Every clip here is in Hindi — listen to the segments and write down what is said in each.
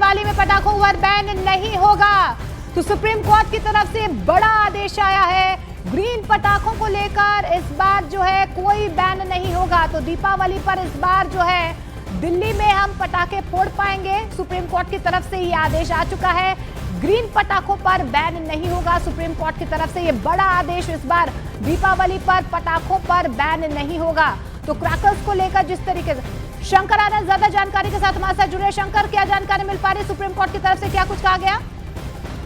दिवाली में पटाखों पर बैन नहीं होगा। तो सुप्रीम कोर्ट की तरफ से बड़ा आदेश आया है। ग्रीन पटाखों को लेकर इस बार जो है कोई बैन नहीं होगा। तो दीपावली पर इस बार जो है दिल्ली में हम पटाखे फोड़ पाएंगे। सुप्रीम कोर्ट की तरफ से ये आदेश आ चुका है। ग्रीन पटाखों पर बैन नहीं होगा। सुप्रीम कोर्ट की तरफ से ये बड़ा आदेश, इस बार दीपावली पर पटाखों पर बैन नहीं होगा। तो क्रैकर्स को लेकर जिस तरीके से शंकर आनंद ज्यादा जानकारी के साथ हमारे साथ जुड़े। शंकर, क्या जानकारी मिल पा रही है? सुप्रीम कोर्ट की तरफ से क्या कुछ कहा गया?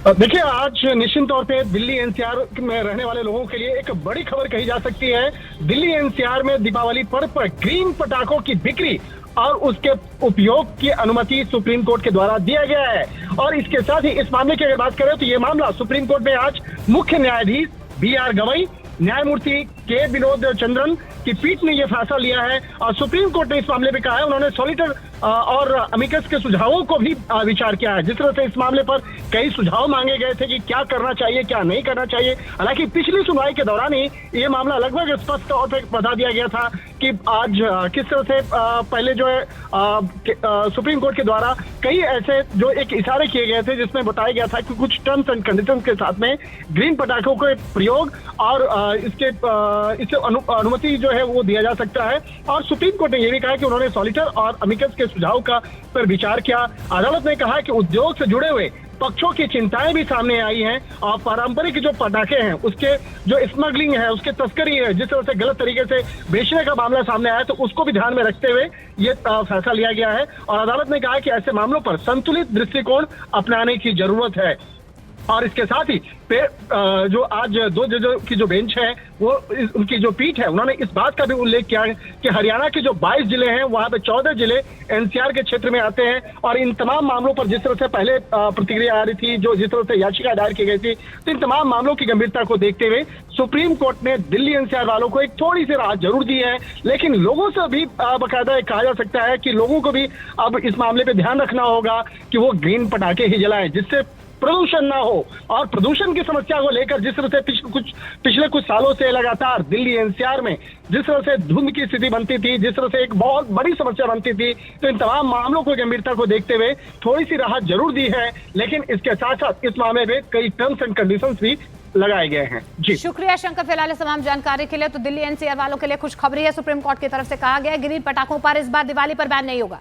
देखिए, आज निश्चित तौर पे दिल्ली एनसीआर में रहने वाले लोगों के लिए एक बड़ी खबर कही जा सकती है। दिल्ली एनसीआर में दीपावली पर्व पर ग्रीन पटाखों की बिक्री और उसके उपयोग की अनुमति सुप्रीम कोर्ट के द्वारा दिया गया है। और इसके साथ ही इस मामले की अगर बात करें तो ये मामला सुप्रीम कोर्ट में आज मुख्य न्यायाधीश BR गवई, न्यायमूर्ति के विनोद चंद्रन की पीठ ने यह फैसला लिया है। और सुप्रीम कोर्ट ने इस मामले में कहा है, उन्होंने सॉलिटर और अमिकस के सुझावों को भी विचार किया है। जिस तरह से इस मामले पर कई सुझाव मांगे गए थे कि क्या करना चाहिए, क्या नहीं करना चाहिए। हालांकि पिछली सुनवाई के दौरान ही ये मामला लगभग स्पष्ट तौर पर बता दिया गया था कि आज किस तरह से पहले जो है सुप्रीम कोर्ट के द्वारा कई ऐसे जो एक इशारे किए गए थे जिसमें बताया गया था कि कुछ टर्म्स एंड कंडीशंस के साथ में ग्रीन पटाखों के प्रयोग और इससे अनुमति जो है वो दिया जा सकता है। और सुप्रीम कोर्ट ने यह भी कहा कि उन्होंने सॉलिटर और अमिकस के सुझाव का पर विचार किया। अदालत ने कहा कि उद्योग से जुड़े हुए पक्षों की चिंताएं भी सामने आई हैं और पारंपरिक जो पटाखे हैं उसके जो स्मगलिंग है, उसके तस्करी है, जिस तरह से गलत तरीके से बेचने का मामला सामने आया, तो उसको भी ध्यान में रखते हुए ये फैसला लिया गया है। और अदालत ने कहा कि ऐसे मामलों पर संतुलित दृष्टिकोण अपनाने की जरूरत है। और इसके साथ ही जो आज दो जजों की जो बेंच है वो उनकी जो पीठ है, उन्होंने इस बात का भी उल्लेख किया है कि हरियाणा के जो 22 जिले हैं वहां पे 14 जिले एनसीआर के क्षेत्र में आते हैं। और इन तमाम मामलों पर जिस तरह से पहले प्रतिक्रिया आ रही थी, जो जिस तरह से याचिका दायर की गई थी, तो इन तमाम मामलों की गंभीरता को देखते हुए सुप्रीम कोर्ट ने दिल्ली एनसीआर वालों को एक थोड़ी सी राहत जरूर दी है। लेकिन लोगों से भी बाकायदा कहा जा सकता है कि लोगों को भी अब इस मामले पे ध्यान रखना होगा कि वो ग्रीन पटाखे ही जलाएं जिससे प्रदूषण ना हो। और प्रदूषण की समस्या को लेकर जिस तरह से पिछले कुछ सालों से लगातार दिल्ली एनसीआर में जिस तरह से धुंध की स्थिति बनती थी, जिस तरह से एक बहुत बड़ी समस्या बनती थी, तो इन तमाम मामलों को गंभीरता को देखते हुए थोड़ी सी राहत जरूर दी है। लेकिन इसके साथ साथ इस मामले में कई टर्म्स एंड कंडीशंस भी लगाए गए हैं। जी शुक्रिया शंकर फिलहाल तमाम जानकारी के लिए। तो दिल्ली एनसीआर वालों के लिए खुशखबरी है, सुप्रीम कोर्ट की तरफ से कहा गया है ग्रीन पटाखों पर इस बार दिवाली पर बैन नहीं होगा।